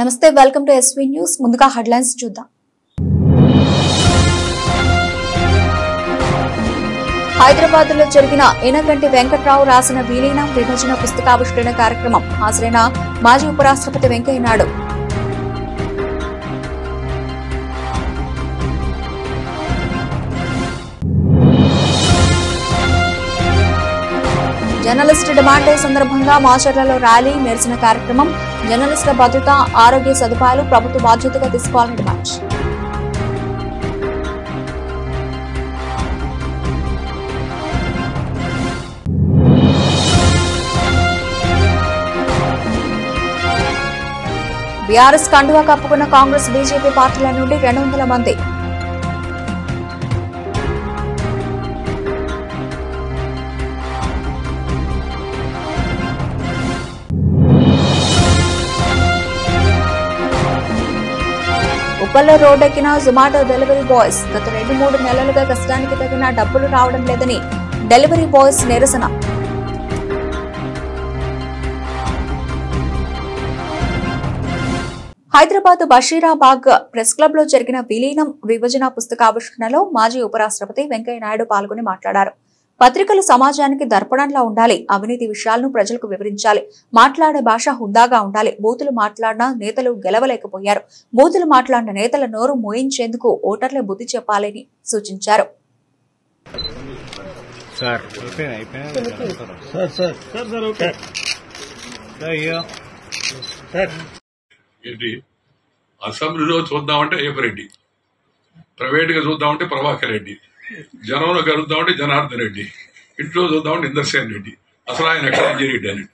నమస్తే, welcome to SV news. ముందుగా headlines చూద్దాం. హైదరాబాద్ లో జరిగిన ఏనగంటి వెంకట్రావు రాసిన విలీనం విభజన పుస్తకావిష్కరణ కార్యక్రమం హాజరైన మాజీ ఉపరాష్ట్రపతి Venkaiah Naidu. Journalist demand day సందర్భంగా మాచర్లలో ర్యాలీ, నిరసన కార్యక్రమం. జర్నలిస్టుల భద్రత, ఆరోగ్య సదుపాయాలు ప్రభుత్వ బాధ్యతగా తీసుకోవాలని డిమాండ్. బీఆర్ఎస్ కండువా కప్పుకున్న కాంగ్రెస్, బీజేపీ పార్టీల నుండి 200 మంది. ఉప్పల్లో రోడ్డెక్కిన జొమాటో డెలివరీ బాయ్స్. గత 2-3 నెలలుగా కష్టానికి తగిన డబ్బులు రావడం లేదని డెలివరీ బాయ్స్ నిరసన. హైదరాబాద్ బషీరాబాగ్ ప్రెస్ క్లబ్ లో జరిగిన విలీనం విభజన పుస్తకావిష్కరణలో మాజీ ఉపరాష్ట్రపతి వెంకయ్య నాయుడు పాల్గొని మాట్లాడారు. పత్రికలు సమాజానికి దర్పణంలా ఉండాలి. అవినీతి విషయాలను ప్రజలకు వివరించాలి. మాట్లాడే భాష హుందాగా ఉండాలి. బూతులు మాట్లాడిన నేతలు గెలవలేకపోయారు. బూతులు మాట్లాడిన నేతల నోరు మోయించేందుకు ఓటర్లే బుద్ధి చెప్పాలని సూచించారు. అసెంబ్లీలో చూద్దామంటే ఏపరెడ్డి, ప్రైవేట్ గా చూద్దామంటే ప్రభాకర్ రెడ్డి, జనంలో కలుద్దామంటే జనార్దన్ రెడ్డి, ఇంట్లో చూద్దామంటే ఇందర్సేన్ రెడ్డి. అసలు ఆయన ఎక్కడ రెడ్డి అని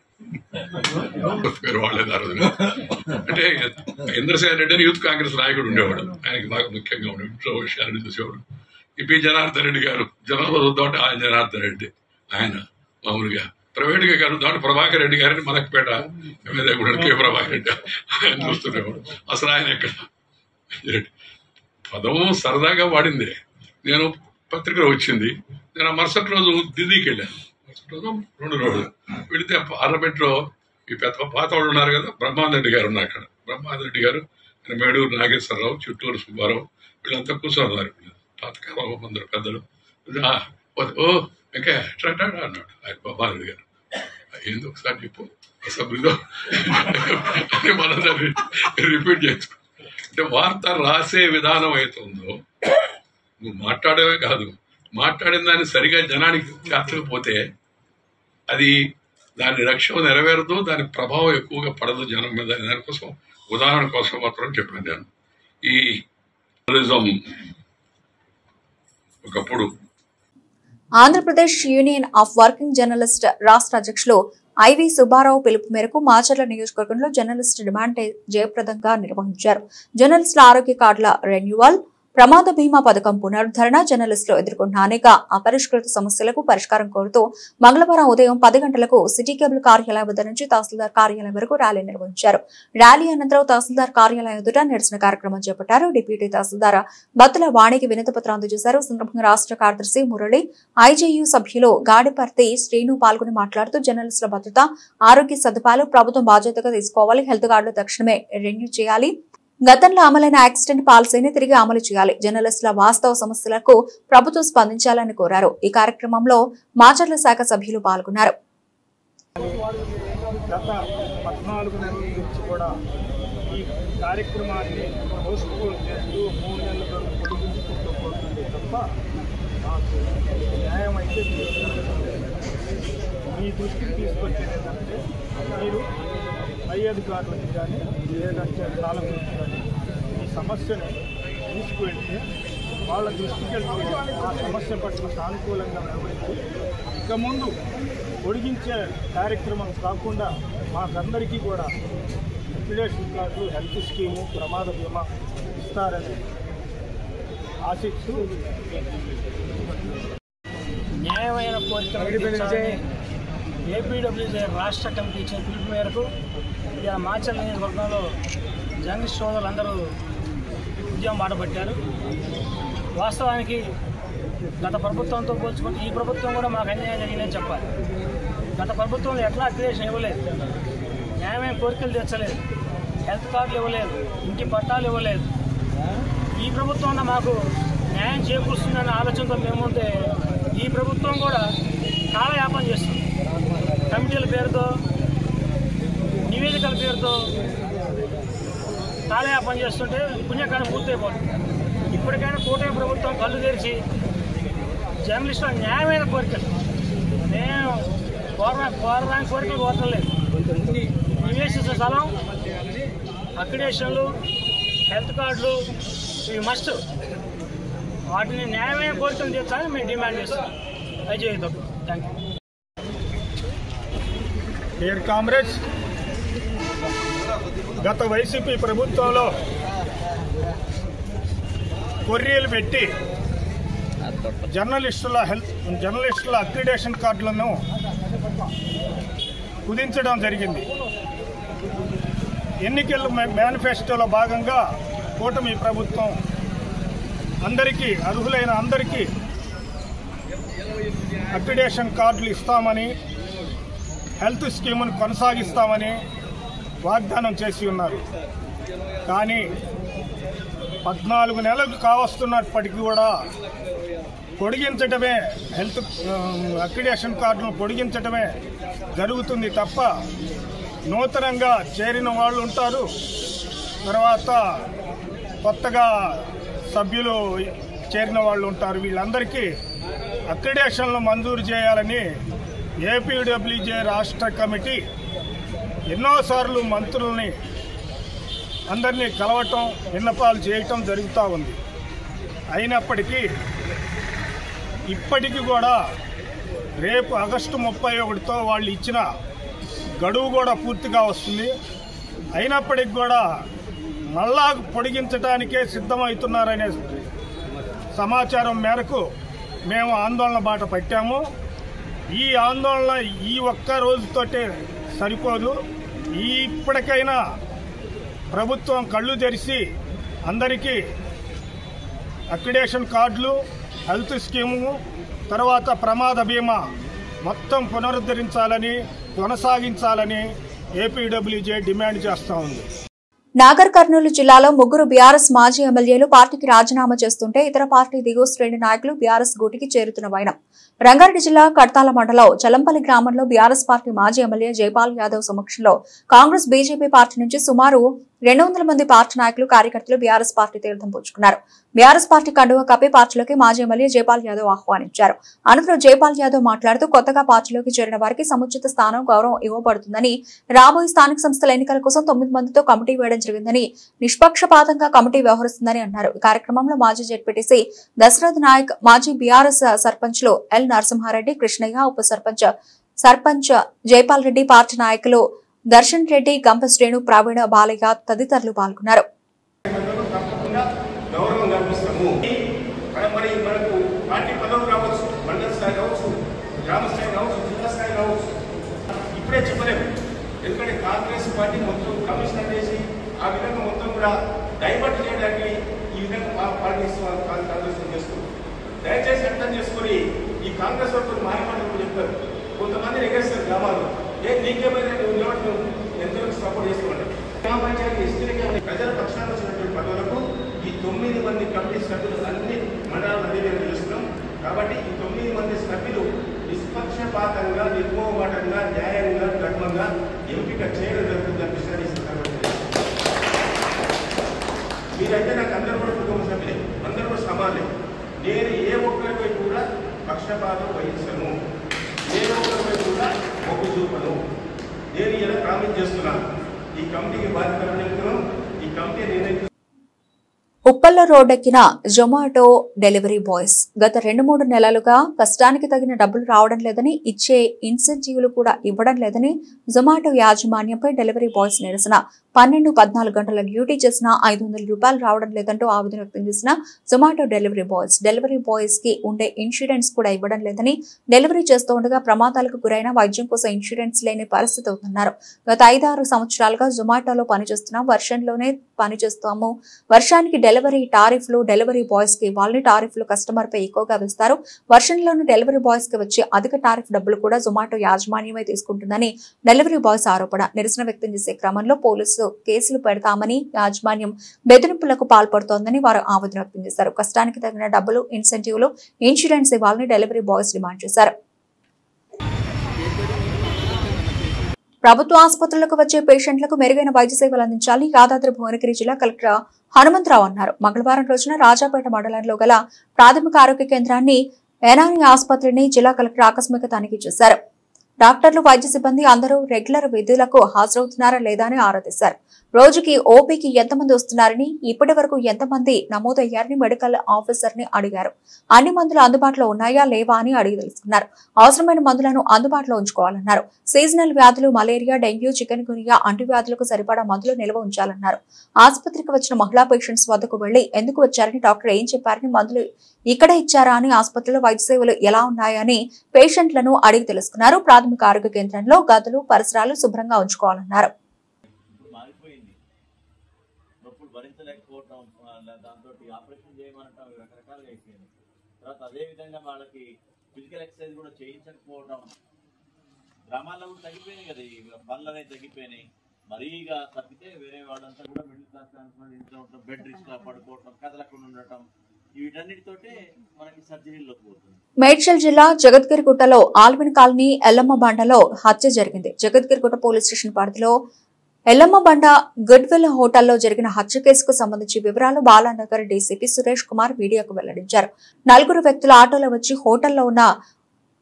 పేరు వాళ్ళేది ఆ రోజున. అంటే ఇందర్సేన్ రెడ్డి అని యూత్ కాంగ్రెస్ నాయకుడు ఉండేవాడు. ఆయనకి బాగా ముఖ్యంగా ఉండే ఇంట్లో విషయాన్ని చూసేవాడు. ఇప్పుడు జనార్దన్ రెడ్డి గారు జనంలో చూద్దామంటే ఆయన జనార్దన్ రెడ్డి, ఆయన మామూలుగా ప్రైవేట్ గా కలుద్దామంటే ప్రభాకర్ రెడ్డి గారిని మనకుపేట ఎమ్మెల్యే కూడా కే ప్రభాకర్ రెడ్డి ఆయన చూస్తుండేవాడు. అసలు ఆయన ఎక్కడ పదము సరదాగా వాడిందే. నేను పత్రికలో వచ్చింది, నేను ఆ మరుసటి రోజు ఢిల్లీకి వెళ్ళాను. మరుసటి రోజు 2 రోజులు వెళితే పార్లమెంట్ లో ఈ పెద్ద పాత వాళ్ళు ఉన్నారు కదా, బ్రహ్మానంద రెడ్డి గారు ఉన్నారు. అక్కడ బ్రహ్మానంద రెడ్డి గారు, మేడూరు నాగేశ్వరరావు, చిట్టూరు సుబ్బారావు వీళ్ళంతా కూర్చోన్నారు. పాతకాలం అందరు పెద్దలు. ఓ ఇంకా ఎట్లా అన్నాడు ఆయన బ్రహ్మానంద గారు. ఏంది ఒకసారి చెప్పు అసెంబ్లీలో అని మన రిపీట్ చేసుకో. అంటే వార్త రాసే విధానం అవుతుందో, నువ్వు మాట్లాడమే కాదు, మాట్లాడిన దాన్ని సరిగా జనానికి చేర్చకపోతే అది దాని లక్ష్యం నెరవేరదు, దాని ప్రభావం ఎక్కువగా పడదు జనం మీద. దానికోసం ఉదాహరణ కోసం మాత్రం చెప్పాను నేను. ఈ జర్నలిజం ఒకప్పుడు Andhra Pradesh union of working journalist రాష్ట్ర అధ్యక్షులు ఐవి సుబ్బారావు పిలుపు మేరకు మాచర్ల నియోజకవర్గంలో జర్నలిస్ట్ డిమాండ్ డే జయప్రదంగా నిర్వహించారు. జర్నలిస్టుల ఆరోగ్య కార్డుల రెన్యువల్, ప్రమాద బీమా పథకం పునరుద్ధరణ, జర్నలిస్టులు ఎదుర్కొంటున్న అనేక అపరిష్కృత సమస్యలకు పరిష్కారం కోరుతూ మంగళవారం ఉదయం 10 గంటలకు సిటీ కేబుల్ కార్యాలయం వద్ద నుంచి తహసీల్దార్ కార్యాలయం వరకు ర్యాలీ నిర్వహించారు. ర్యాలీ అనంతరం తహసీల్దార్ కార్యాలయం ఎదుట నిరసన కార్యక్రమం చేపట్టారు. డిప్యూటీ తహసీల్దార్ బత్తుల వాణికి వినతి పత్రం అందజేశారు. సందర్భంగా రాష్ట్ర కార్యదర్శి మురళి, ఐజేయూ సభ్యులు గాడిపర్తి శ్రీను పాల్గొని మాట్లాడుతూ జర్నలిస్టుల భద్రత, ఆరోగ్య సదుపాయాలు ప్రభుత్వం బాధ్యతగా తీసుకోవాలి. హెల్త్ కార్డులు తక్షణమే రెన్యూ చేయాలి. గతంలో అమలైన యాక్సిడెంట్ పాలసీని తిరిగి అమలు చేయాలి. జర్నలిస్టుల వాస్తవ సమస్యలకు ప్రభుత్వం స్పందించాలని కోరారు. ఈ కార్యక్రమంలో మాచర్ల శాఖ సభ్యులు పాల్గొన్నారు. గత 14 నెలల నుంచి కూడా ఈ కార్యక్రమాన్ని పోస్ట్పోన్ చేస్తూ 3 నెలల వరకు పొడిగించుకుంటూ పోతుంది తప్ప మాకు న్యాయం అయితే మీ దృష్టికి తీసుకొచ్చేది ఏంటంటే, మీరు పై అధికారులకు కానీ లేదంటే పాలకులకు కానీ ఈ సమస్యను తీసుకువెళ్తే వాళ్ళ దృష్టికి వెళ్తే ఆ సమస్య పట్ల సానుకూలంగా నిర్వహించి ఇక ముందు పొడిగించే కార్యక్రమం కాకుండా మాకందరికీ కూడా లిక్విడేషన్ కార్డులు, హెల్త్ స్కీము, ప్రమాద బీమా ఇస్తారని ఆశిస్తూ న్యాయమైన కోరిక ఏపీడబ్ల్యూజే రాష్ట్ర కమిటీ ఇచ్చిన పిలుపు మేరకు ఇలా మాచర్ల నియోజకవర్గంలో జర్నలిస్ట్ సోదరులందరూ ఉద్యమం బాటపట్టారు. వాస్తవానికి గత ప్రభుత్వంతో పోల్చుకుంటే ఈ ప్రభుత్వం కూడా మాకు అన్యాయం జరిగిందని చెప్పాలి. గత ప్రభుత్వంలో ఎట్లా అక్రిడేషన్ ఇవ్వలేదు, న్యాయమైన కోరికలు తీర్చలేదు. హెల్త్ కార్డులు ఇవ్వలేదు, ఇంటి పట్టాలు ఇవ్వలేదు. ఈ ప్రభుత్వం మాకు న్యాయం చేకూరుస్తుందనే ఆలోచనతో మేముంటే ఈ ప్రభుత్వం కూడా కాలయాపన చేస్తుంది. కమిటీల పేరుతో, నివేదికల పేరుతో కాలయాపన చేస్తుంటే పుణ్యకాలం పూర్తయిపోతుంది. ఇప్పటికైనా కూటమి ప్రభుత్వం కళ్ళు తెరిచి జర్నలిస్టుల న్యాయమైన కోరికలు, మేము కోరడానికి కోరికలు కోరలేదు. నివేశించిన స్థలం, అక్రిడేషన్లు, హెల్త్ కార్డులు ఇవి మస్ట్. వాటిని న్యాయమైన కోరికలు తీర్చాలని మేము డిమాండ్ చేస్తాం. దయచేసి థ్యాంక్ యూ. డియర్ కామ్రేడ్స్, గత వైసీపీ ప్రభుత్వంలో కొర్రీలు పెట్టి జర్నలిస్టుల అక్రిడేషన్ కార్డులను కుదించడం జరిగింది. ఎన్నికల మేనిఫెస్టోలో భాగంగా కూటమి ప్రభుత్వం అందరికీ, అర్హులైన అందరికీ అక్రిడేషన్ కార్డులు ఇస్తామని, హెల్త్ స్కీమును కొనసాగిస్తామని వాగ్దానం చేసి ఉన్నారు. కానీ 14 నెలలు కావస్తున్నప్పటికీ కూడా పొడిగించడమే, హెల్త్ అక్రిడేషన్ కార్డును పొడిగించడమే జరుగుతుంది తప్ప నూతనంగా చేరిన వాళ్ళు ఉంటారు, తర్వాత కొత్తగా సభ్యులు చేరిన వాళ్ళు ఉంటారు. వీళ్ళందరికీ అక్రిడేషన్లు మంజూరు చేయాలని ఏపీడబ్ల్యూజే రాష్ట్ర కమిటీ ఎన్నోసార్లు మంత్రుల్ని అందరినీ కలవటం, విన్నపాలు చేయటం జరుగుతూ ఉంది. అయినప్పటికీ ఇప్పటికీ కూడా రేపు ఆగస్టు 31తో వాళ్ళు ఇచ్చిన గడువు కూడా పూర్తిగా వస్తుంది. అయినప్పటికీ కూడా మళ్ళా పొడిగించడానికే సిద్ధమవుతున్నారనే సమాచారం మేరకు మేము ఆందోళన బాట పట్టాము. ఈ ఆందోళన ఈ ఒక్క రోజుతోటే సరిపోదు. ఇప్పటికైనా ప్రభుత్వం కళ్ళు తెరిచి అందరికీ అక్రిడేషన్ కార్డులు, హెల్త్ స్కీము, తర్వాత ప్రమాద బీమా మొత్తం పునరుద్ధరించాలని, కొనసాగించాలని ఏపీడబ్ల్యూజే డిమాండ్ చేస్తూ ఉంది. నాగర్ కర్నూలు జిల్లాలో 3 బీఆర్ఎస్ మాజీ ఎమ్మెల్యేలు పార్టీకి రాజీనామా చేస్తుంటే ఇతర పార్టీ దిగువ శ్రేణి నాయకులు బీఆర్ఎస్ గూటికి చేరుతున్న వైనం. రంగారెడ్డి జిల్లా కడతాల మండలం చలంపల్లి గ్రామంలో బీఆర్ఎస్ పార్టీ మాజీ ఎమ్మెల్యే జైపాల్ యాదవ్ సమక్షంలో కాంగ్రెస్, బీజేపీ పార్టీ నుంచి సుమారు 200 మంది పార్టీ నాయకులు, కార్యకర్తలు బీఆర్ఎస్ పార్టీ తీర్థం పుచ్చుకున్నారు. బీఆర్ఎస్ పార్టీ కండువా కప్పి పార్టీలోకి మాజీ ఎమ్మెల్యే జైపాల్ యాదవ్ ఆహ్వానించారు. అనంతరం జైపాల్ యాదవ్ మాట్లాడుతూ కొత్తగా పార్టీలోకి చేరిన వారికి సముచిత స్థానం, గౌరవం ఇవ్వబడుతుందని, రాబోయే స్థానిక సంస్థల ఎన్నికల కోసం 9 మందితో కమిటీ వేయడం జరిగిందని, నిష్పక్షపాతంగా కమిటీ వ్యవహరిస్తుందని అన్నారు. ఈ కార్యక్రమంలో మాజీ జెడ్పీటీసీ దశరథ్ నాయక్, మాజీ బీఆర్ఎస్ సర్పంచ్లు ఎల్ నరసింహారెడ్డి, కృష్ణయ్య, ఉప సర్పంచ్ జైపాల్ రెడ్డి, పార్టీ నాయకులు దర్శన్ రెడ్డి, గంప శ్రేణు, ప్రవీణ, బాలయ్య తదితరులు పాల్గొన్నారు. ఎందుకంటే కాంగ్రెస్ పార్టీ మొత్తం కమిషనర్ చేసి ఆ విధంగా మొత్తం కూడా డైవర్ట్ చేయడానికి ఈ విధంగా పార్టీ కాంగ్రెస్ చేస్తుంది. దయచేసి అర్థం చేసుకుని ఈ కాంగ్రెస్ వాళ్ళు మాయమాటలు చెప్తారు. కొంతమంది ఎగేస్తారు గ్రామాలు, నీకేమైనా ఎంతవరకు సపోర్ట్ చేస్తామంటారు. గ్రామ పంచాయతీ ఎస్టీలకి ప్రజల పక్షాన వచ్చినటువంటి పదవులకు ఈ 9 మంది కమిటీ సభ్యులు అన్ని మండలాలు అన్ని చేస్తున్నాం. కాబట్టి ఈ 9 మంది సభ్యులు నిష్పక్షపాతంగా, నిర్మోహమాటంగా, న్యాయంగా, ధర్మంగా ఎంపిక చేయడం జరుగుతుందని విషయాన్ని మీరైతే నాకు అందరూ కూడా కుటుంబ సభ్యులే, అందరూ కూడా సమానమే. నేను ఏ ఒక్కరిపై కూడా పక్షపాతం వహించను, ఏ ఒక్కరిపై కూడా మొగ్గు చూపను. నేను ఇలా ప్రామిస్ చేస్తున్నాను. ఈ కమిటీకి బాధ్యత చెప్తున్నాను. ఈ కమిటీ నిర్ణయించిన ఉప్పల్ల రోడ్డెక్కిన జొమాటో డెలివరీ బాయ్స్ గత 2-3 నెలలుగా కష్టానికి తగిన డబ్బులు రావడం లేదని, ఇచ్చే ఇన్సెంటివ్లు కూడా ఇవ్వడం లేదని జొమాటో యాజమాన్యంపై డెలివరీ బాయ్స్ నిరసన. 12-14 గంటల డ్యూటీ చేసినా 500 రూపాయలు రావడం లేదంటూ ఆవేదన వ్యక్తం చేసిన జొమాటో డెలివరీ బాయ్స్ కి ఉండే ఇన్సూరెన్స్ కూడా ఇవ్వడం లేదని, డెలివరీ చేస్తూ ఉండగా ప్రమాదాలకు గురైన వైద్యం కోసం ఇన్సూరెన్స్ లేని పరిస్థితి అవుతున్నారు. గత 5-6 సంవత్సరాలుగా జొమాటోలో పనిచేస్తున్నా వర్షంలోనే పనిచేస్తాము. వర్షానికి డెలివరీ టారిఫ్లు డెలివరీ బాయ్స్ కి ఇవ్వాలని, టారిఫ్లు కస్టమర్ పై ఎక్కువగా వేస్తారు. వర్షంలోని డెలివరీ బాయ్స్ కి వచ్చే అధిక టారిఫ్ డబ్బులు కూడా జొమాటో యాజమాన్యమే తీసుకుంటుందని డెలివరీ బాయ్స్ ఆరోపణ. నిరసన వ్యక్తం చేసే క్రమంలో పోలీసు కేసులు పెడతామని యాజమాన్యం బెదిరింపులకు పాల్పడుతోందని వారు ఆవేదన వ్యక్తం చేశారు. కష్టానికి తగిన డబ్బులు, ఇన్సెంటివ్లు, ఇన్సూరెన్స్ ఇవ్వాలని డెలివరీ బాయ్స్ డిమాండ్ చేశారు. ప్రభుత్వ ఆసుపత్రులకు వచ్చే పేషెంట్లకు మెరుగైన వైద్య సేవలు అందించాలని యాదాద్రి భువనగిరి జిల్లా కలెక్టర్ హనుమంతరావు అన్నారు. మంగళవారం రోజున రాజాపేట మండలంలో గల ప్రాథమిక ఆరోగ్య కేంద్రాన్ని, ఎన్ఆర్ఈ ఆసుపత్రిని జిల్లా కలెక్టర్ ఆకస్మిక తనిఖీ చేశారు. డాక్టర్లు, వైద్య సిబ్బంది అందరూ రెగ్యులర్ విధులకు హాజరవుతున్నారా లేదా అని ఆరా తీశారు. రోజుకి ఓపీకి ఎంతమంది వస్తున్నారని, ఇప్పటి వరకు ఎంతమంది నమోదయ్యారని మెడికల్ ఆఫీసర్ ని అడిగారు. అన్ని మందులు అందుబాటులో ఉన్నాయా లేవా అని అడిగి తెలుసుకున్నారు. అవసరమైన మందులను అందుబాటులో ఉంచుకోవాలన్నారు. సీజనల్ వ్యాధులు, మలేరియా, డెంగ్యూ, చికెన్ గునియా, అంటువ్యాధులకు సరిపడా మందులు నిల్వ ఉంచాలన్నారు. ఆసుపత్రికి వచ్చిన మహిళా పేషెంట్స్ వద్దకు వెళ్లి ఎందుకు వచ్చారని, డాక్టర్ ఏం చెప్పారని, మందులు ఇక్కడే ఇచ్చారా అని, ఆసుపత్రిలో వైద్య సేవలు ఎలా ఉన్నాయని పేషెంట్లను అడిగి తెలుసుకున్నారు. ప్రాథమిక ఆరోగ్య కేంద్రంలో గదులు, పరిసరాలు శుభ్రంగా ఉంచుకోవాలన్నారు. భరించలేకపోవటం, దాంతో ఆపరేషన్ చేయమనటం రకరకాలుగా అయిపోయింది. తర్వాత అదేవిధంగా వాళ్ళకి ఫిజికల్ ఎక్సర్సైజ్ కూడా చేయించకపోవటం, గ్రామాల్లో కూడా తగ్గిపోయినాయి కదా, ఈ పనులు అనేవి తగ్గిపోయినాయి. మరీ ఇక తప్పితే వేరే వాళ్ళంతా కూడా మిడిల్ క్లాస్ ఇంట్లో ఉండటం, బెడ్ రిస్క్ గా పడుకోవటం, కదలకుండా ఉండటం, వీటన్నిటితోటే మనకి సర్జరీలోకి పోతుంది. మేడ్చల్ జిల్లా జగద్గిరిగుట్టలో ఆల్విన్ కాలనీ ఎల్లమ్మ బండలో హత్య జరిగింది. జగద్గిరిగుట్ట పోలీస్ స్టేషన్ పరిధిలో ఎల్లమ్మ బండ గుడ్విల్ హోటల్లో జరిగిన హత్య కేసుకు సంబంధించి వివరాలు బాలానగర్ డీసీపీ సురేష్ కుమార్ మీడియాకు వెల్లడించారు. 4 వ్యక్తులు ఆటోలో వచ్చి హోటల్లో ఉన్న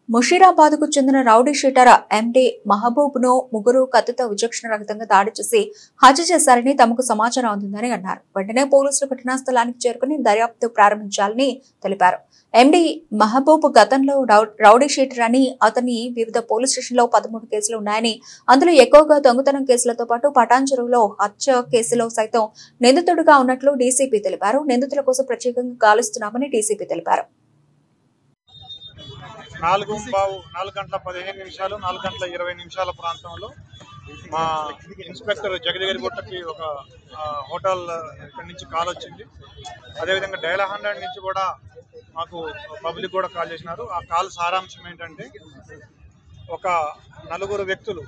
ముషీరాబాద్ కు చెందిన రౌడీ షీటర్ ఎండి మహబూబ్ ను ముగ్గురు కత్తితో విచక్షణ రహితంగా దాడి చేసి హత్య చేశారని తమకు సమాచారం అందిందని అన్నారు. వెంటనే పోలీసులు ఘటనా స్థలానికి చేరుకుని దర్యాప్తు ప్రారంభించాలని తెలిపారు. ఎండి మహబూబ్ గతంలో రౌడీ షీటర్ అని, అతని వివిధ పోలీస్ స్టేషన్లో 13 కేసులు ఉన్నాయని, అందులో ఎక్కువగా దొంగతనం కేసులతో పాటు పటాన్ చెరువులో హత్య కేసులో సైతం నిందితుడిగా ఉన్నట్లు డీసీపీ తెలిపారు. నిందితుల కోసం ప్రత్యేకంగా గాలిస్తున్నామని డీసీపీ తెలిపారు. 4:15 4:20 ప్రాంతంలో మా ఇన్స్పెక్టర్ జగదగిరిగుట్టకి ఒక హోటల్ ఇక్కడి నుంచి కాల్ వచ్చింది. అదేవిధంగా డైల్ 100 నుంచి కూడా మాకు పబ్లిక్ కూడా కాల్ చేసినారు. ఆ కాల్ సారాంశం ఏంటంటే, ఒక 4 వ్యక్తులు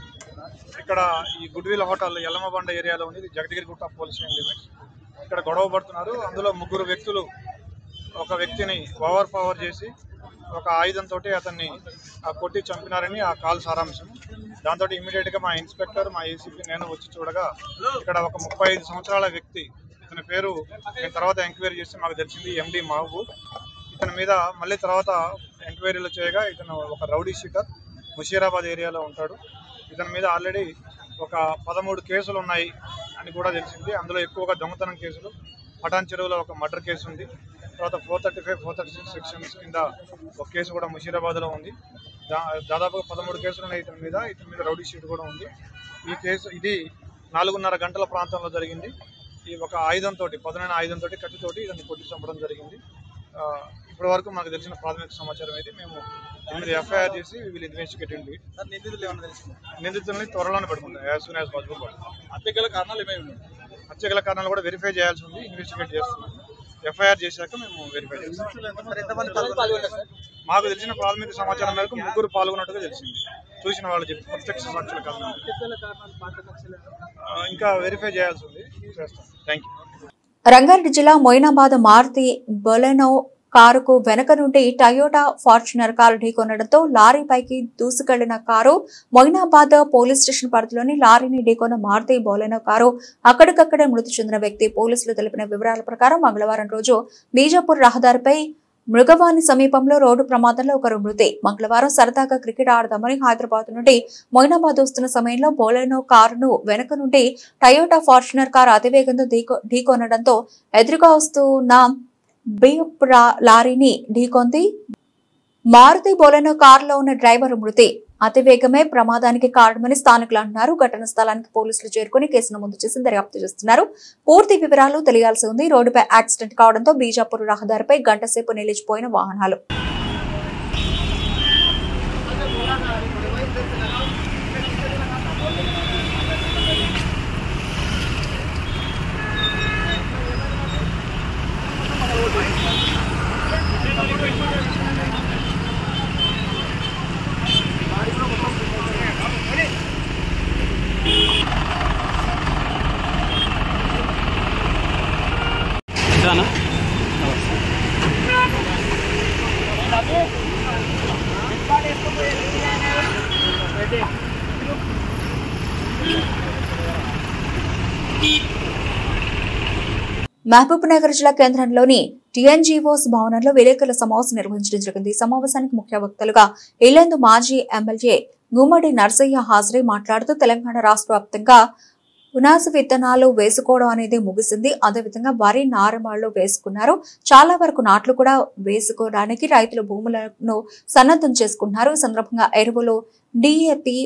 ఇక్కడ ఈ గుడ్విల్ హోటల్ ఎల్లమ్మబండ ఏరియాలో ఉంది, జగదగిరిగుట్ట పోలీస్ స్టేషన్ లిమిట్స్, ఇక్కడ గొడవ పడుతున్నారు. అందులో 3 వ్యక్తులు ఒక వ్యక్తిని ఓవర్ పవర్ చేసి ఒక ఆయుధంతో అతన్ని కొట్టి చంపినారని ఆ కాల్ సారాంశం. దాంతో ఇమీడియట్గా మా ఇన్స్పెక్టర్, మా ఏసీపీ, నేను వచ్చి చూడగా ఇక్కడ ఒక 35 సంవత్సరాల వ్యక్తి, ఇతని పేరు నేను తర్వాత ఎంక్వైరీ చేసి మాకు తెలిసింది ఎండి మహబూబ్. ఇతని మీద మళ్ళీ తర్వాత ఎంక్వైరీలు చేయగా ఇతను ఒక రౌడీ షీటర్, ముషీరాబాద్ ఏరియాలో ఉంటాడు. ఇతని మీద ఆల్రెడీ ఒక 13 కేసులు ఉన్నాయి అని కూడా తెలిసింది. అందులో ఎక్కువగా దొంగతనం కేసులు, పటాన్ చెరువులో ఒక మర్డర్ కేసు ఉంది. తర్వాత 435, 436 సెక్షన్స్ కింద ఒక కేసు కూడా ముషీరాబాద్లో ఉంది. దాదాపుగా 13 కేసులు ఉన్నాయి ఇతని మీద రౌడీ షీట్ కూడా ఉంది. ఈ కేసు ఇది 4:30 గంటల ప్రాంతంలో జరిగింది. ఈ ఒక ఆయుధంతో, పదునైన ఆయుధంతో, కత్తితోటి ఇతన్ని కొట్టి చంపడం జరిగింది. ఇప్పటి వరకు మాకు తెలిసిన ప్రాథమిక సమాచారం అయితే మేము ఎఫ్ఐఆర్ చేసి వీళ్ళు ఇన్వెస్టిగేటింగ్. నిందితుల్ని త్వరలోనే పడుకుంటాం, యాజ్ సూన్ యాజ్ పాసిబుల్ పడుతుంది. హత్యగల కారణాలు ఏమేమి ఉన్నాయి? హత్యగల కారణాలు కూడా వెరిఫై చేయాల్సి ఉంది, ఇన్వెస్టిగేట్ చేస్తున్నాం. ఎఫ్ఐఆర్ చేశాక మేము వెరిఫై చేస్తాం. మాకు తెలిసిన ప్రాథమిక సమాచారం మేరకు 3 పాల్గొన్నట్టుగా తెలిసింది. చూసిన వాళ్ళు చెప్పి ప్రత్యక్ష సాక్షుల కారణాలు ఇంకా వెరిఫై చేయాల్సి ఉంది, చేస్తాం. Thank you. రంగారెడ్డి జిల్లా మొయినాబాద్ మారుతి బొలెనో కారుకు వెనక నుండి టయోటా ఫార్చునర్ కారు ఢీకొనడంతో లారీపైకి దూసుకెళ్లిన కారు మొయినాబాద్ పోలీస్ స్టేషన్ పరిధిలోని లారీని ఢీకొన్న మారుతి బొలెనో కారు అక్కడికక్కడే మృతి చెందిన వ్యక్తి. పోలీసులు తెలిపిన వివరాల ప్రకారం మంగళవారం రోజు బీజాపూర్ రహదారిపై మృగవాణి సమీపంలో రోడ్డు ప్రమాదంలో ఒకరు మృతి. మంగళవారం సరదాగా క్రికెట్ ఆడదామని హైదరాబాద్ నుండి మొయినాబాద్ వస్తున్న సమయంలో బొలెనో కారును వెనక నుండి టయోటా ఫార్చునర్ కారు అతివేగంతో ఢీకొనడంతో ఎదురుగా వస్తున్న బిఎఫ్ లారీని ఢీకొంది. మారుతి బొలెనో కారులో ఉన్న డ్రైవర్ మృతి. అతివేగమే ప్రమాదానికి కారణమని స్థానికులు అంటున్నారు. ఘటనా స్థలానికి పోలీసులు చేరుకుని కేసు నమోదు చేసి దర్యాప్తు చేస్తున్నారు. పూర్తి వివరాలు తెలియాల్సి ఉంది. రోడ్డుపై యాక్సిడెంట్ కావడంతో బీజాపూర్ రహదారిపై గంటసేపు నిలిచిపోయిన వాహనాలు. అన్న. మహబూబ్ నగర్ జిల్లా కేంద్రంలోని టీఎన్జీఓస్ భవనంలో విలేకరుల సమావేశం నిర్వహించడం జరిగింది. ఈ సమావేశానికి ముఖ్య వక్తలుగా ఇల్లందు మాజీ ఎమ్మెల్యే గుమ్మడి నర్సయ్య హాజరై మాట్లాడుతూ తెలంగాణ రాష్ట్ర వ్యాప్తంగా పునాస విత్తనాలు వేసుకోవడం అనేది ముగిసింది. అదేవిధంగా వరి నారుమళ్లు వేసుకున్నారు. చాలా వరకు నాట్లు కూడా వేసుకోవడానికి రైతులు భూములను సన్నద్ధం చేసుకున్నారు. ఈ సందర్భంగా ఎరువులు, డిఏపి,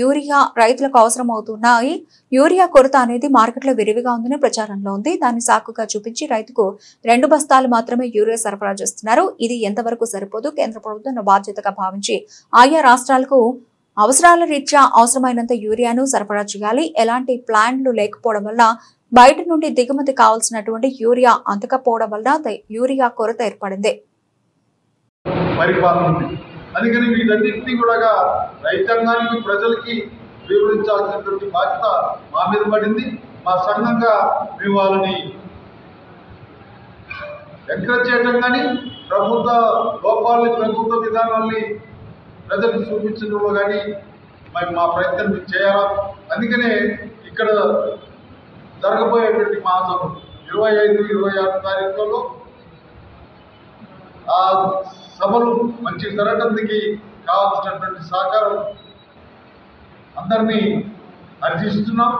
యూరియా రైతులకు అవసరం అవుతున్నాయి. యూరియా కొరత అనేది మార్కెట్లో విరివిగా ఉందని ప్రచారంలో ఉంది. దాన్ని సాకుగా చూపించి రైతుకు 2 బస్తాలు మాత్రమే యూరియా సరఫరా చేస్తున్నారు. ఇది ఎంతవరకు సరిపోదు. కేంద్ర ప్రభుత్వం బాధ్యతగా భావించి ఆయా రాష్ట్రాలకు అవసరాల రీత్యా అవసరమైనంత యూరియాను సరఫరా చేయాలి. ఎలాంటి ప్లాన్లు లేకపోవడం వల్ల బయట నుండి దిగుమతి కావాల్సినటువంటి యూరియా అందకపోవడం వల్ల యూరియా కొరత ఏర్పడింది. అందుకని వీటన్నింటినీ కూడా రైతాంగానికి ప్రజలకి వివరించాల్సినటువంటి బాధ్యత మా మీద పడింది. మా సంఘంగా మేము వాళ్ళని ఎంకరేజ్ చేయడం కానీ ప్రభుత్వ లోపాలని, ప్రభుత్వ విధానాల్ని ప్రజలకు చూపించడంలో కానీ మా ప్రయత్నం చేయాలా. అందుకనే ఇక్కడ జరగబోయేటువంటి మహాసభ 25, 26 తారీఖులలో ఆ సభలు మంచి జరగడానికి కావాల్సినటువంటి సహకారం అందరినీ అర్జిస్తున్నాం.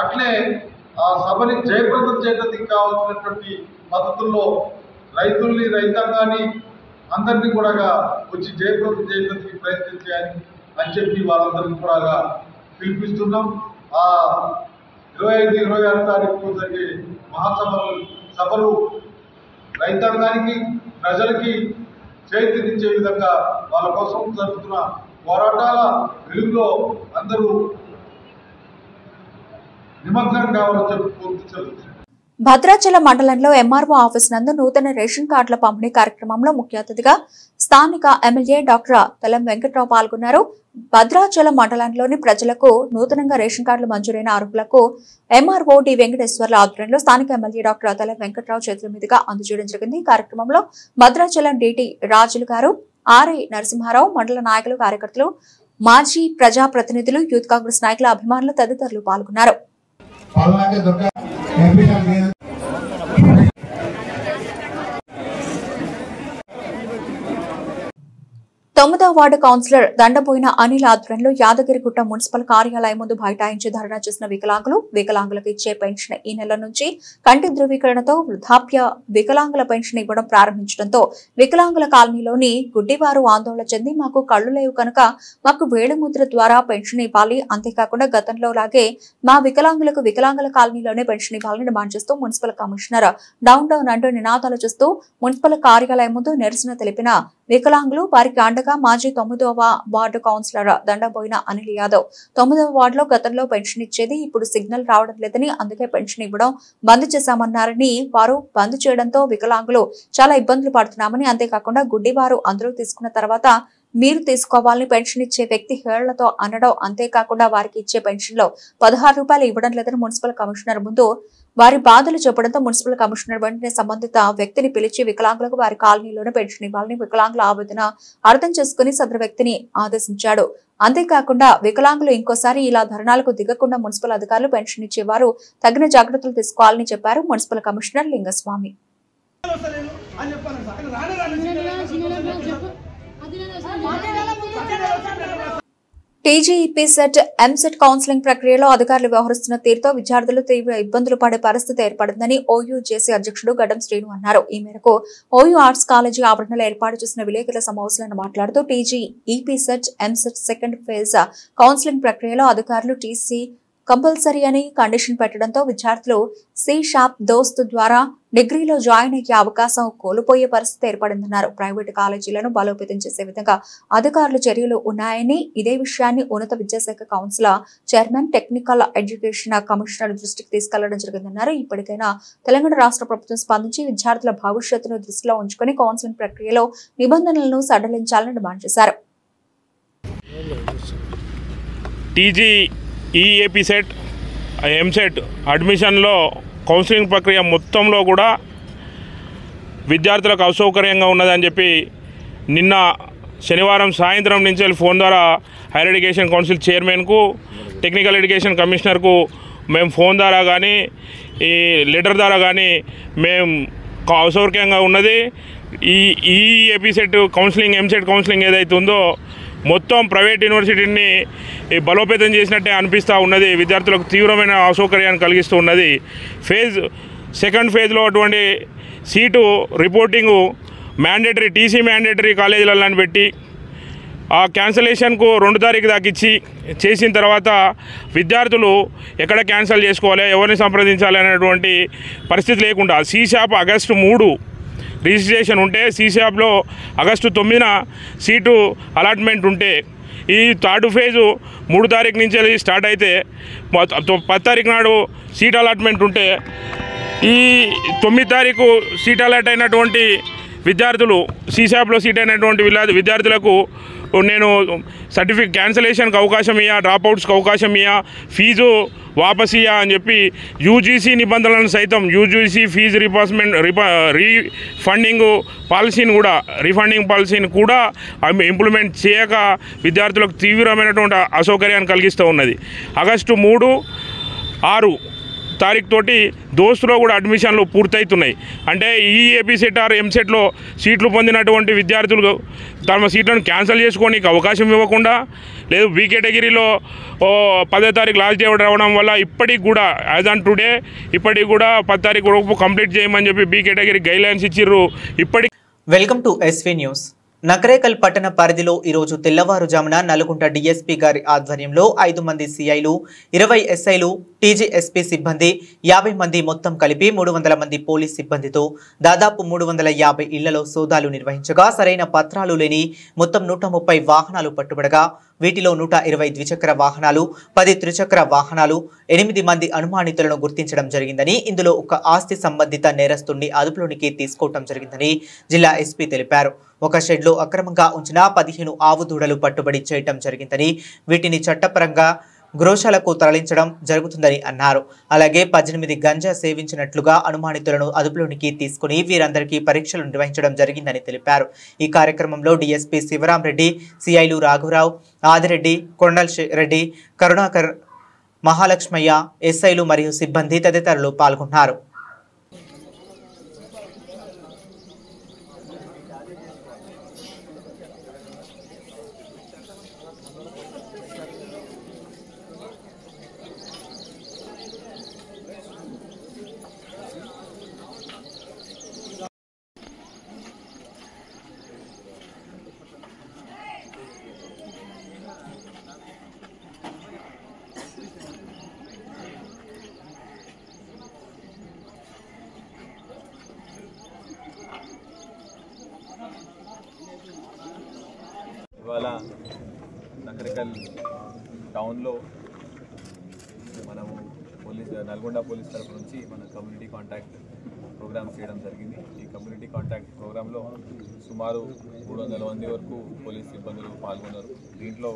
అట్లే ఆ సభని జయప్రదం చేయడానికి కావాల్సినటువంటి పద్ధతుల్లో రైతుల్ని, రైతాంగాన్ని అందరినీ కూడా వచ్చి జయప్రదం చేయడానికి ప్రయత్నం చేయాలి అని చెప్పి వాళ్ళందరినీ కూడా పిలిపిస్తున్నాం. ఆ 25, 26 తారీఖు జరిగే సభలు రైతాంగానికి, ప్రజలకి చైతన్యించే విధంగా వాళ్ళ కోసం జరుగుతున్న పోరాటాల వెలుగులో అందరూ నిమగ్నం కావాలని చెప్పి కోరుతూ భద్రాచలం మండలంలో ఎంఆర్ఓ ఆఫీస్ నందు నూతన రేషన్ కార్డుల పంపిణీ కార్యక్రమంలో ముఖ్య అతిథిగా స్థానిక ఎమ్మెల్యే డాక్టర్ తెలం వెంకట్రావు పాల్గొన్నారు. భద్రాచలం మండలంలోని ప్రజలకు నూతనంగా రేషన్ కార్డులు మంజూరైన అర్హులకు ఎంఆర్ఓ డి వెంకటేశ్వర్ల ఆధ్వర్యంలో స్థానిక ఎమ్మెల్యే డాక్టర్ తెలం వెంకట్రావు చేతుల మీదుగా అందజేయడం జరిగింది. ఈ కార్యక్రమంలో భద్రాచలం డిటి రాజులు గారు, ఆర్ఐ నరసింహారావు, మండల నాయకులు, కార్యకర్తలు, మాజీ ప్రజాప్రతినిధులు, యూత్ కాంగ్రెస్ నాయకుల, అభిమానులు తదితరులు పాల్గొన్నారు. 9వ వార్డు కౌన్సిలర్ దండబోయిన అనిల్ ఆధ్వర్యంలో యాదగిరిగుట్ట మున్సిపల్ కార్యాలయం ముందు బైఠాయించి ధర్నా చేసిన వికలాంగులకు ఇచ్చే పెన్షన్ ఈ నెల నుంచి కంటి ధృవీకరణతో వృద్ధాప్య వికలాంగుల పెన్షన్ ఇవ్వడం ప్రారంభించడంతో వికలాంగుల కాలనీలోని గుడ్డివారు ఆందోళన చెంది మాకు కళ్లు లేవు కనుక మాకు వేలిముద్ర ద్వారా పెన్షన్ ఇవ్వాలి, అంతేకాకుండా గతంలో లాగే మా వికలాంగులకు వికలాంగుల కాలనీలోనే పెన్షన్ ఇవ్వాలని డిమాండ్ చేస్తూ మున్సిపల్ కమిషనర్ డౌన్ అంటూ నినాదాలు చేస్తూ మున్సిపల్ కార్యాలయం ముందు నిరసన తెలిపిన వికలాంగులు వారికి అండగా మాజీ 9వ వార్డు కౌన్సిలర్ దండబోయిన అనిల్ యాదవ్ 9వ వార్డులో గతంలో పెన్షన్ ఇచ్చేది ఇప్పుడు సిగ్నల్ రావడం లేదని అందుకే పెన్షన్ ఇవ్వడం బంద్ చేశామన్నారని, వారు బంద్ చేయడంతో వికలాంగులు చాలా ఇబ్బందులు పడుతున్నామని, అంతేకాకుండా గుడ్డివారు అందరూ తీసుకున్న తర్వాత మీరు తీసుకోవాలని పెన్షన్ ఇచ్చే వ్యక్తి హేళ్లతో అనడం, అంతేకాకుండా వారికి ఇచ్చే పెన్షన్ లో 16 రూపాయలు ఇవ్వడం లేదని మున్సిపల్ కమిషనర్ ముందు వారి బాధలు చెప్పడంతో మున్సిపల్ కమిషనర్ వెంటనే సంబంధిత వ్యక్తిని పిలిచి వికలాంగులకు వారి కాలనీలోనే పెన్షన్ ఇవ్వాలని వికలాంగుల ఆవేదన అర్థం చేసుకుని సదరు వ్యక్తిని ఆదేశించాడు. అంతేకాకుండా వికలాంగులు ఇంకోసారి ఇలా ధర్నాలకు దిగకుండా మున్సిపల్ అధికారులు పెన్షన్ ఇచ్చేవారు తగిన జాగ్రత్తలు తీసుకోవాలని చెప్పారు municipal commissioner Lingaswamy. TGEAP CET, EAMCET counselling ప్రక్రియలో అధికారులు వ్యవహరిస్తున్న తీరుతో విద్యార్థులు తీవ్ర ఇబ్బందులు పడే పరిస్థితి ఏర్పడిందని ఓయూ జేసీ అధ్యక్షుడు గడ్డం శ్రీను అన్నారు. ఈ మేరకు ఓయూ ఆర్ట్స్ కాలేజీ ఆవరణలో ఏర్పాటు చేసిన విలేకరుల సమావేశంలో మాట్లాడుతూ TGEAP CET, EAMCET second phase counselling ప్రక్రియలో అధికారులు టీసీ కంపల్సరీ అని కండిషన్ పెట్టడంతో విద్యార్థులు సి షాప్ దోస్త్ ద్వారా డిగ్రీలో జాయిన్ అయ్యే అవకాశం కోల్పోయే పరిస్థితి ఏర్పడిందన్నారు. ప్రైవేటు కాలేజీలను బలోపేతం చేసే విధంగా అధికారులు చర్యలు ఉన్నాయని, ఇదే విషయాన్ని ఉన్నత విద్యాశాఖ council chairman, technical education commissioner దృష్టికి తీసుకెళ్లడం జరిగిందన్నారు. ఇప్పటికైనా తెలంగాణ రాష్ట్ర ప్రభుత్వం స్పందించి విద్యార్థుల భవిష్యత్తును దృష్టిలో ఉంచుకుని కౌన్సిలింగ్ ప్రక్రియలో నిబంధనలను సడలించాలని డిమాండ్ చేశారు. ఈఏపీ సెట్, ఎంసెట్ అడ్మిషన్లో కౌన్సిలింగ్ ప్రక్రియ మొత్తంలో కూడా విద్యార్థులకు అసౌకర్యంగా ఉన్నదని చెప్పి నిన్న శనివారం సాయంత్రం నుంచి ఫోన్ ద్వారా హైయర్ ఎడ్యుకేషన్ కౌన్సిల్ చైర్మన్కు, టెక్నికల్ ఎడ్యుకేషన్ కమిషనర్కు మేము ఫోన్ ద్వారా కానీ ఈ లెటర్ ద్వారా కానీ మేము అసౌకర్యంగా ఉన్నది. ఈ ఎపిసెట్ కౌన్సిలింగ్, ఎంసెట్ కౌన్సిలింగ్ ఏదైతే ఉందో మొత్తం ప్రైవేట్ యూనివర్సిటీని బలోపేతం చేసినట్టే అనిపిస్తూ ఉన్నది. విద్యార్థులకు తీవ్రమైన అసౌకర్యాన్ని కలిగిస్తూ ఉన్నది. సెకండ్ ఫేజ్లో అటువంటి seat reporting mandatory, TC mandatory కాలేజీలను పెట్టి ఆ క్యాన్సలేషన్కు 2 తారీఖు దాకా చేసిన తర్వాత విద్యార్థులు ఎక్కడ క్యాన్సిల్ చేసుకోవాలి, ఎవరిని సంప్రదించాలి అనేటువంటి పరిస్థితి లేకుండా సీశాప్ ఆగస్టు 3 రిజిస్ట్రేషన్ ఉంటే సీశాప్లో ఆగస్టు 9న సీటు అలాట్మెంట్ ఉంటే ఈ థర్డ్ ఫేజు 3 తారీఖు నుంచి స్టార్ట్ అయితే 10 తారీఖు నాడు సీట్ అలాట్మెంట్ ఉంటే ఈ 9 తారీఖు సీట్ అలాట్ అయినటువంటి విద్యార్థులు, సీశాప్లో సీట్ అయినటువంటి విద్యార్థులకు నేను సర్టిఫికేట్ క్యాన్సలేషన్కి అవకాశం ఇయ్యా, డ్రాప్అవుట్స్కి అవకాశం ఇయ్యా, ఫీజు వాపస్ ఇయ్యా అని చెప్పి యూజీసీ నిబంధనలను సైతం, యూజీసీ ఫీజు రీఫండింగ్ పాలసీని కూడా ఇంప్లిమెంట్ చేయక విద్యార్థులకు తీవ్రమైనటువంటి అసౌకర్యాన్ని కలిగిస్తూ ఉన్నది. ఆగస్టు 3, 6 తారీఖు తోటి దోస్తులో కూడా అడ్మిషన్లు పూర్తవుతున్నాయి. అంటే ఈ ఏపీసెట్ ఆర్ ఎంసెట్లో సీట్లు పొందినటువంటి విద్యార్థులు తమ సీట్లను క్యాన్సిల్ చేసుకోవడానికి అవకాశం ఇవ్వకుండా, లేదు బీ కేటగిరీలో 10వ తారీఖు లాస్ట్ డే రావడం వల్ల ఇప్పటికి కూడా యాజ్ ఆన్ టుడే ఇప్పటికి కూడా 10 తారీఖు వరకు కంప్లీట్ చేయమని చెప్పి బీ కేటగిరీ గైడ్లైన్స్ ఇచ్చిర్రు. ఇప్పటికి welcome to SV news. Nakrekal పట్టణ పరిధిలో ఈరోజు తెల్లవారుజామున నల్గొండ డీఎస్పీ గారి ఆధ్వర్యంలో 5 మంది సిఐలు, 20 ఎస్ఐలు, టీజీఎస్పీ సిబ్బంది, 50 మంది మొత్తం కలిపి 300 మంది పోలీస్ సిబ్బందితో దాదాపు 350 ఇళ్లలో సోదాలు నిర్వహించగా సరైన పత్రాలు లేని మొత్తం 130 వాహనాలు పట్టుబడగా వీటిలో 120 ద్విచక్ర వాహనాలు, 10 త్రిచక్ర వాహనాలు, 8 మంది అనుమానితులను గుర్తించడం జరిగిందని, ఇందులో ఒక ఆస్తి సంబంధిత నేరస్తుడిని అదుపులోనికి తీసుకోవడం జరిగిందని జిల్లా ఎస్పీ తెలిపారు. ఒక షెడ్లో అక్రమంగా ఉంచిన 15 ఆవు దూడలు పట్టుబడి చేయటం జరిగిందని, వీటిని చట్టపరంగా గృహశాలకు తరలించడం జరుగుతుందని అన్నారు. అలాగే 18 గంజా సేవించినట్లుగా అనుమానితులను అదుపులోనికి తీసుకుని వీరందరికీ పరీక్షలు నిర్వహించడం జరిగిందని తెలిపారు. ఈ కార్యక్రమంలో డీఎస్పీ శివరాం రెడ్డి, సిఐలు రాఘవరావు, ఆదిరెడ్డి, కొండల్ రెడ్డి, కరుణాకర్, మహాలక్ష్మయ్య, ఎస్ఐలు మరియు సిబ్బంది తదితరులు పాల్గొన్నారు. ఇవాళ నకరికల్ టౌన్లో మనము నల్గొండ పోలీస్ తరఫు నుంచి మన కమ్యూనిటీ కాంటాక్ట్ ప్రోగ్రామ్ చేయడం జరిగింది. ఈ కమ్యూనిటీ కాంటాక్ట్ ప్రోగ్రాంలో సుమారు 300 మంది వరకు పోలీస్ సిబ్బందులు పాల్గొన్నారు. దీంట్లో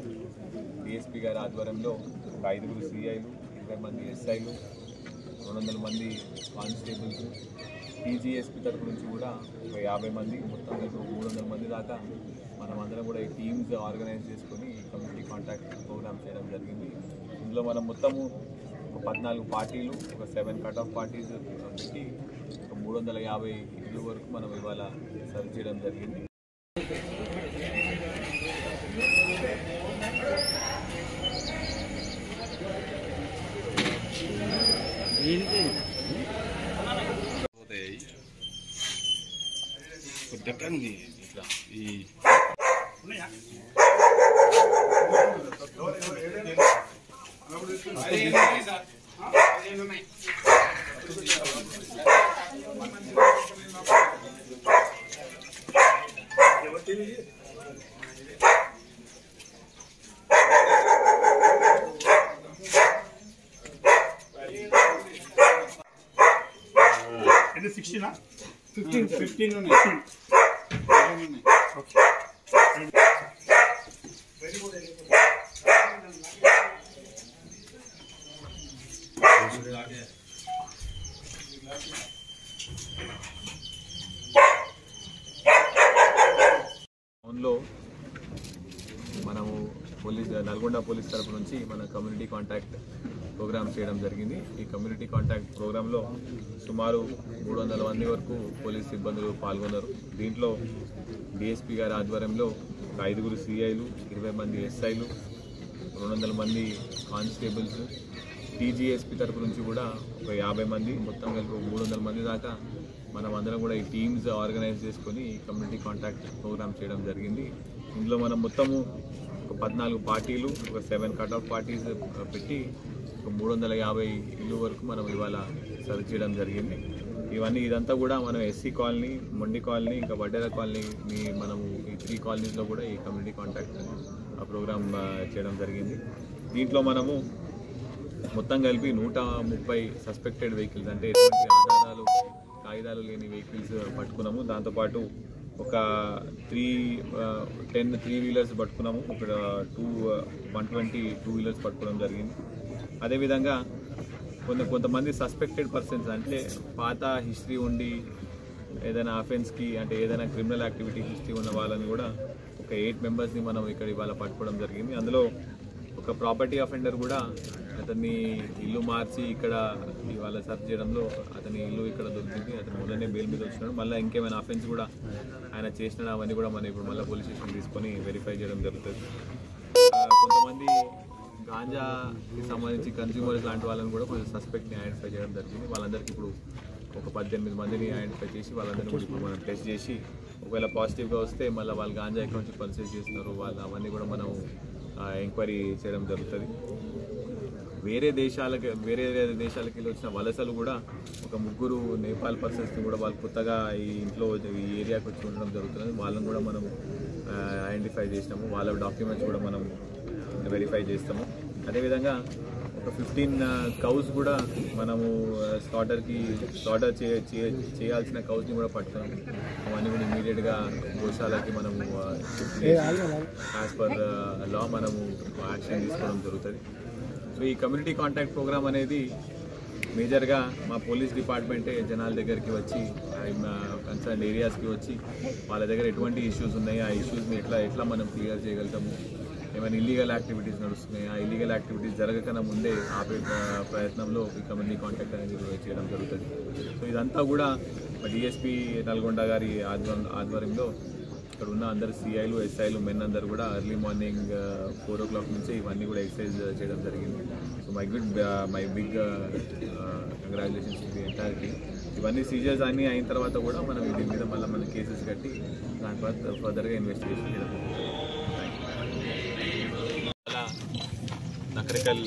డిఎస్పీ గారి ఆధ్వర్యంలో 5 సిఐలు, 20 మంది ఎస్ఐలు, 200 మంది కానిస్టేబుల్స్, టీజీఎస్పీ తరఫు నుంచి కూడా 50 మంది, మొత్తం 300 మంది దాకా మనమందరం కూడా ఈ టీమ్స్ ఆర్గనైజ్ చేసుకొని ఈ కమ్యూనిటీ కాంటాక్ట్ ప్రోగ్రామ్ చేయడం జరిగింది. ఇందులో మనం మొత్తము ఒక 14 పార్టీలు, ఒక 7 కట్ ఆఫ్ పార్టీస్ పెట్టి ఒక 350 ఇళ్ళు వరకు మనం ఇవాళ సర్వ్ చేయడం జరిగింది. ఇది 16 15 ఉన్నాయి. Okay very good. టౌన్లో మనము నల్గొండ పోలీస్ తరఫు నుంచి మన కమ్యూనిటీ కాంటాక్ట్ ప్రోగ్రామ్ చేయడం జరిగింది. ఈ కమ్యూనిటీ కాంటాక్ట్ ప్రోగ్రాంలో సుమారు 300 మంది వరకు పోలీస్ సిబ్బందులు పాల్గొన్నారు. దీంట్లో డిఎస్పీ గారి ఆధ్వర్యంలో 5 సిఐలు, 20 మంది ఎస్ఐలు, 200 మంది కానిస్టేబుల్స్, టీజీఎస్పీ తరఫు నుంచి కూడా ఒక 50 మంది, మొత్తం కలిపి 300 మంది దాకా మనం అందరం కూడా ఈ టీమ్స్ ఆర్గనైజ్ చేసుకొని కమ్యూనిటీ కాంటాక్ట్ ప్రోగ్రామ్ చేయడం జరిగింది. ఇందులో మనం మొత్తము ఒక 14 పార్టీలు, ఒక 7 కట్ ఆఫ్ పార్టీస్ పెట్టి ఒక 350 ఇల్లు వరకు మనం ఇవాళ సర్వ్ చేయడం జరిగింది. ఇదంతా కూడా మనం ఎస్సీ కాలనీ, మొండి కాలనీ, ఇంకా వడ్డేర కాలనీ, మనము ఈ 3 కాలనీస్లో కూడా ఈ కమ్యూనిటీ కాంటాక్ట్ ప్రోగ్రామ్ చేయడం జరిగింది. దీంట్లో మనము మొత్తం కలిపి 130 సస్పెక్టెడ్ వెహికల్స్, అంటే ఎటువంటి ఆధారాలు కాగితాలు లేని వెహికల్స్ పట్టుకున్నాము. దాంతోపాటు ఒక 10 3-వీలర్స్ పట్టుకున్నాము, ఒక 120 2-వీలర్స్ పట్టుకోవడం జరిగింది. అదేవిధంగా కొంతమంది సస్పెక్టెడ్ పర్సన్స్, అంటే పాత హిస్టరీ ఉండి ఏదైనా అఫెన్స్కి, అంటే ఏదైనా క్రిమినల్ యాక్టివిటీ హిస్టరీ ఉన్న వాళ్ళని కూడా ఒక 8 మెంబర్స్ని మనం ఇక్కడ ఇవాళ పట్టుకోవడం జరిగింది. అందులో ఒక ప్రాపర్టీ అఫెండర్ కూడా అతన్ని ఇల్లు మార్చి ఇక్కడ ఇవాళ సర్చ్ చేయడంలో అతని ఇల్లు ఇక్కడ దొరికింది. అతను మొదలనే బెయిల్ మీద వచ్చినాడు. మళ్ళీ ఇంకేమైనా అఫెన్స్ కూడా ఆయన చేసినా అవన్నీ కూడా మనం ఇప్పుడు మళ్ళీ పోలీస్ స్టేషన్ తీసుకొని వెరిఫై చేయడం జరుగుతుంది. కొంతమంది గాంజాకి సంబంధించి కన్స్యూమర్స్ లాంటి వాళ్ళని కూడా కొంచెం సస్పెక్ట్ని ఐడెంటిఫై చేయడం జరిగింది. వాళ్ళందరికీ ఇప్పుడు ఒక 18 మందిని ఐడెంటిఫై చేసి వాళ్ళందరినీ కూడా ఇప్పుడు మనం టెస్ట్ చేసి ఒకవేళ పాజిటివ్గా వస్తే మళ్ళీ వాళ్ళు గాంజా ఎక్కడి నుంచి పర్చేస్ చేస్తున్నారు వాళ్ళు అవన్నీ కూడా మనం ఎంక్వైరీ చేయడం జరుగుతుంది. వేరే దేశాలకి వచ్చిన వలసలు కూడా ఒక 3 నేపాల్ పర్సన్స్ని కూడా వాళ్ళు కొత్తగా ఈ ఏరియాకి వచ్చి ఉండడం జరుగుతుంది. వాళ్ళని కూడా మనం ఐడెంటిఫై చేసినాము. వాళ్ళ డాక్యుమెంట్స్ కూడా మనం వెరిఫై చేస్తాము. అదేవిధంగా ఒక 15 కౌస్ కూడా మనము స్లాటర్ చేయాల్సిన కౌస్ని కూడా పట్టుకున్నాము. అవన్నీ కూడా ఇమీడియట్గా గోశాలకి మనము యాజ్ పర్ లా మనము యాక్షన్ తీసుకోవడం జరుగుతుంది. సో ఈ కమ్యూనిటీ కాంటాక్ట్ ప్రోగ్రామ్ అనేది మేజర్గా మా పోలీస్ డిపార్ట్మెంటే జనాల దగ్గరికి వచ్చి కన్సర్న్ ఏరియాస్కి వచ్చి వాళ్ళ దగ్గర ఎటువంటి ఇష్యూస్ ఉన్నాయి, ఆ ఇష్యూస్ని ఎట్లా మనం క్లియర్ చేయగలుగుతాము, ఏమైనా ఇల్లీగల్ యాక్టివిటీస్ నడుస్తున్నాయి, ఆ ఇల్లీగల్ యాక్టివిటీస్ జరగకన్నా ముందే ఆపే ప్రయత్నంలో ఈ కమ్యూనిటీ కాంటాక్ట్ అనేది చేయడం జరుగుతుంది. సో ఇదంతా కూడా డిఎస్పీ నల్గొండ గారి ఆధ్వర్యంలో ఇక్కడ ఉన్న అందరు సిఐలు, ఎస్ఐలు, మెన్ అందరూ కూడా ఎర్లీ మార్నింగ్ 4 o'clock నుంచి ఇవన్నీ కూడా ఎక్సర్సైజ్ చేయడం జరిగింది. So my big congratulations to the entire team. ఇవన్నీ సీజర్స్ అన్నీ అయిన తర్వాత కూడా మనం దీని మీద మళ్ళీ మన కేసెస్ కట్టి దాని తర్వాత ఫర్దర్గా ఇన్వెస్టిగేషన్ చేయడం. అలా నకరికల్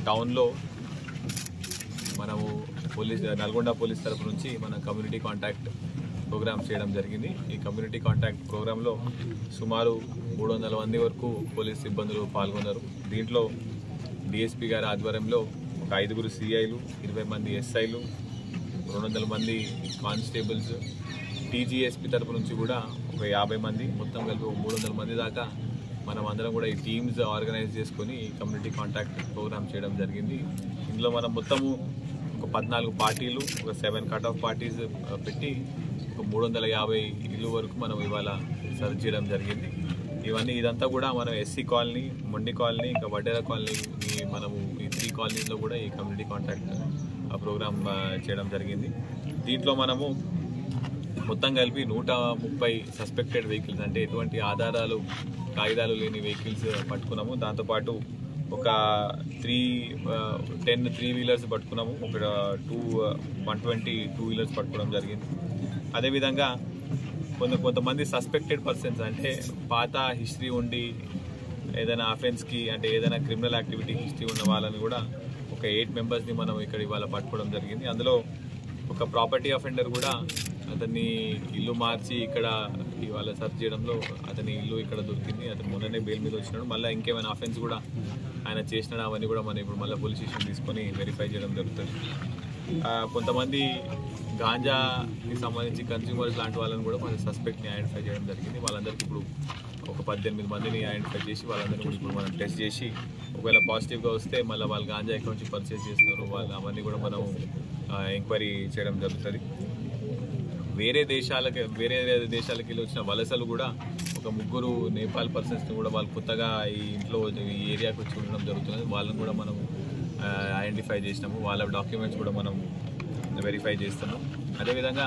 టౌన్లో మనము నల్గొండ పోలీస్ తరఫు నుంచి మన కమ్యూనిటీ కాంటాక్ట్ ప్రోగ్రామ్ చేయడం జరిగింది. ఈ కమ్యూనిటీ కాంటాక్ట్ ప్రోగ్రాంలో సుమారు 300 మంది వరకు పోలీస్ సిబ్బందులు పాల్గొన్నారు. దీంట్లో డిఎస్పీ గారి ఆధ్వర్యంలో ఒక 5 సిఐలు, 20 మంది ఎస్ఐలు, 200 మంది కానిస్టేబుల్స్, టీజీఎస్పీ తరఫు నుంచి కూడా ఒక 50 మంది, మొత్తం కలిపి 300 మంది దాకా మనం అందరం కూడా ఈ టీమ్స్ ఆర్గనైజ్ చేసుకొని కమ్యూనిటీ కాంటాక్ట్ ప్రోగ్రామ్ చేయడం జరిగింది. ఇందులో మనం మొత్తము ఒక 14 పార్టీలు, ఒక 7 కట్ ఆఫ్ పార్టీస్ పెట్టి ఒక 350 ఇల్లు వరకు మనం ఇవాళ సర్వ్ చేయడం జరిగింది. ఇదంతా కూడా మనం ఎస్సీ కాలనీ, మొండి కాలనీ, ఇంకా వడ్డేర కాలనీ, మనము ఈ 3 కాలనీస్లో కూడా ఈ కమ్యూనిటీ కాంటాక్ట్ ప్రోగ్రామ్ చేయడం జరిగింది. దీంట్లో మనము మొత్తం కలిపి 130 సస్పెక్టెడ్ వెహికల్స్, అంటే ఎటువంటి ఆధారాలు కాగితాలు లేని వెహికల్స్ పట్టుకున్నాము. దాంతోపాటు ఒక 10 3-వీలర్స్ పట్టుకున్నాము, ఒక 120 2-వీలర్స్ పట్టుకోవడం జరిగింది. అదేవిధంగా కొంతమంది సస్పెక్టెడ్ పర్సన్స్, అంటే పాత హిస్టరీ ఉండి ఏదైనా అఫెన్స్కి, అంటే ఏదైనా క్రిమినల్ యాక్టివిటీ హిస్టరీ ఉన్న వాళ్ళని కూడా ఒక 8 మెంబర్స్ని మనం ఇక్కడ ఇవాళ పట్టుకోవడం జరిగింది. అందులో ఒక ప్రాపర్టీ అఫెండర్ కూడా అతన్ని ఇల్లు మార్చి ఇక్కడ ఇవాళ సర్చ్ చేయడంలో అతని ఇల్లు ఇక్కడ దొరికింది. అతను మొన్ననే బెయిల్ మీద వచ్చినాడు. మళ్ళీ ఇంకేమైనా అఫెన్స్ కూడా ఆయన చేసినా అవన్నీ కూడా మనం ఇప్పుడు మళ్ళీ పోలీస్ స్టేషన్ తీసుకొని వెరిఫై చేయడం జరుగుతుంది. కొంతమంది గాంజాకి సంబంధించి కన్స్యూమర్స్ లాంటి వాళ్ళని కూడా మన సస్పెక్ట్ని ఐడెంటిఫై చేయడం జరిగింది. వాళ్ళందరికీ ఇప్పుడు ఒక 18 మందిని ఐడెంటిఫై చేసి వాళ్ళందరినీ కూడా ఇప్పుడు మనం టెస్ట్ చేసి ఒకవేళ పాజిటివ్గా వస్తే మళ్ళీ వాళ్ళు గాంజా ఎక్కడి నుంచి పర్చేస్ చేస్తున్నారు వాళ్ళు అవన్నీ కూడా మనం ఎంక్వైరీ చేయడం జరుగుతుంది. వేరే దేశాలకి వచ్చిన వలసలు కూడా ఒక 3 నేపాల్ పర్సన్స్ని కూడా వాళ్ళు కొత్తగా ఈ ఇంట్లో ఈ ఏరియాకి వచ్చి ఉండడం జరుగుతుంది. వాళ్ళని కూడా మనం ఐడెంటిఫై చేసినాము. వాళ్ళ డాక్యుమెంట్స్ కూడా మనం వెరిఫై చేస్తాము. అదేవిధంగా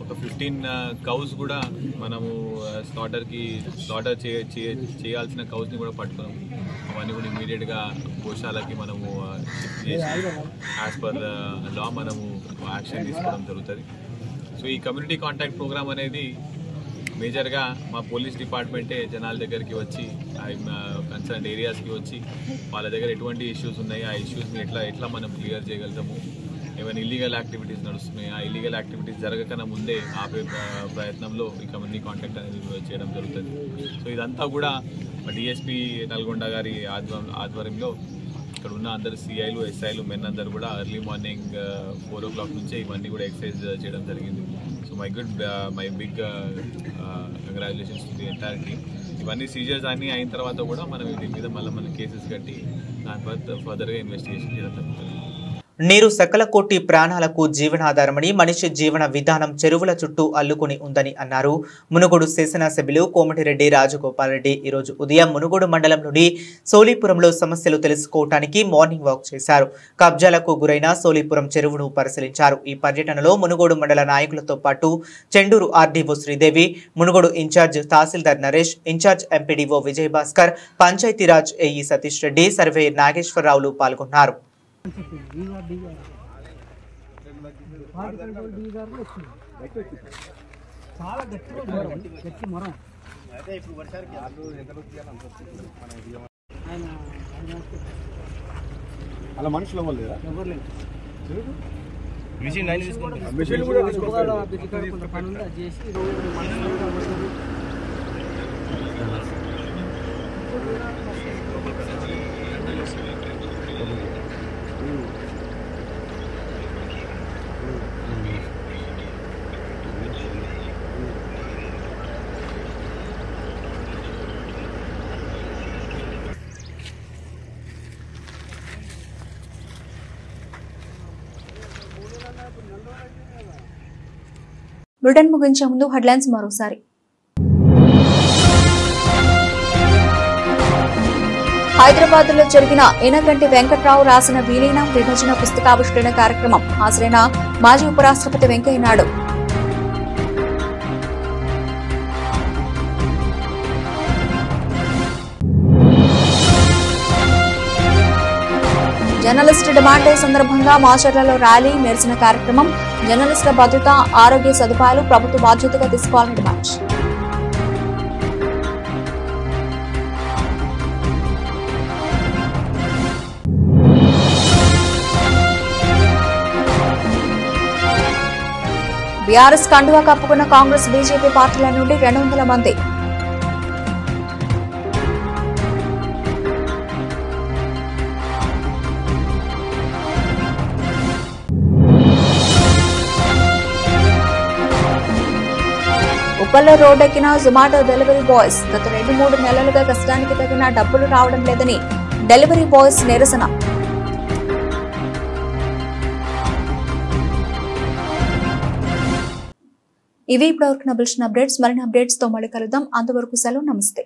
ఒక 15 కౌస్ కూడా మనము స్లాటర్ చేయాల్సిన కౌస్ని కూడా పట్టుకున్నాము. అవన్నీ కూడా ఇమీడియట్గా గోశాలకి మనము షిఫ్ట్ చేసి యాజ్ పర్ లా మనము యాక్షన్ తీసుకోవడం జరుగుతుంది. సో ఈ కమ్యూనిటీ కాంటాక్ట్ ప్రోగ్రామ్ అనేది మేజర్గా మా పోలీస్ డిపార్ట్మెంటే జనాల దగ్గరికి వచ్చి కన్సర్న్ ఏరియాస్కి వచ్చి వాళ్ళ దగ్గర ఎటువంటి ఇష్యూస్ ఉన్నాయి, ఆ ఇష్యూస్ని ఎట్లా మనం క్లియర్ చేయగలుగుతాము, ఏమైనా ఇల్లీగల్ యాక్టివిటీస్ నడుస్తున్నాయి, ఆ ఇల్లీగల్ యాక్టివిటీస్ జరగకన్నా ముందే ఆపే ప్రయత్నంలో ఈ కమ్యూనిటీ కాంటాక్ట్ అనేది చేయడం జరుగుతుంది. సో ఇదంతా కూడా డిఎస్పీ నల్గొండ గారి ఆధ్వర్యంలో ఇక్కడ ఉన్న అందరు సిఐలు ఎస్ఐలు మెన్ అందరు కూడా ఎర్లీ మార్నింగ్ 4 o'clock నుంచే ఇవన్నీ కూడా ఎక్సర్సైజ్ చేయడం జరిగింది. So my big congratulations to the entire team. ఇవన్నీ సీజర్స్ అన్నీ అయిన తర్వాత కూడా మనం దీని మీద మళ్ళీ మనం కేసెస్ కట్టి దాని తర్వాత ఫర్దర్గా ఇన్వెస్టిగేషన్ చేయడం జరుగుతుంది. నీరు సకల కోటి ప్రాణాలకు జీవనాధారమని మనిషి జీవన విధానం చెరువుల చుట్టూ అల్లుకుని ఉందని అన్నారు మునుగోడు శాసనసభ్యులు కోమటిరెడ్డి రాజగోపాల్ రెడ్డి. ఈరోజు ఉదయం మునుగోడు మండలంలోని సోలీపురంలో సమస్యలు తెలుసుకోవడానికి మార్నింగ్ వాక్ చేశారు. కబ్జాలకు గురైన సోలీపురం చెరువును పరిశీలించారు. ఈ పర్యటనలో మునుగోడు మండల నాయకులతో పాటు Chandur RDO Sridevi, Munugode in-charge tahsildar Naresh, in-charge MPDO Vijayabhaskar, Panchayati Raj AE Satish Reddy, surveyor నాగేశ్వరరావులు పాల్గొన్నారు. అలా మనుషులు అవ్వలేదా? మిషన్ కూడా బులెటిన్ ముగించే ముందు హెడ్లైన్స్ మరోసారి. హైదరాబాద్ లో జరిగిన ఎనగంటి వెంకట్రావు రాసిన విలీనం విభజన పుస్తకావిష్కరణ కార్యక్రమం హాజరైన మాజీ ఉపరాష్ట్రపతి వెంకయ్యనాయుడు. జర్నలిస్ట్ డిమాండ్ డే సందర్భంగా మాచర్లలో ర్యాలీ, నిరసన కార్యక్రమం. జర్నలిస్టుల భద్రత, ఆరోగ్య సదుపాయాలు ప్రభుత్వ బాధ్యతగా తీసుకోవాలని డిమాండ్. బీఆర్ఎస్ కండువా కప్పుకున్న కాంగ్రెస్, బీజేపీ పార్టీల నుండి 200 మంది. ఉప్పల్లో రోడ్డెక్కిన జొమాటో డెలివరీ బాయ్స్. గత 2-3 నెలలుగా కష్టానికి తగిన డబ్బులు రావడం లేదని డెలివరీ బాయ్స్ నిరసన. ఇవి ఇప్పటివరకు బులెటిన్ అప్డేట్స్. మరిన్ని అప్డేట్స్ తో మళ్ళీ కలుద్దాం. అంతవరకు సెలవు. నమస్తే.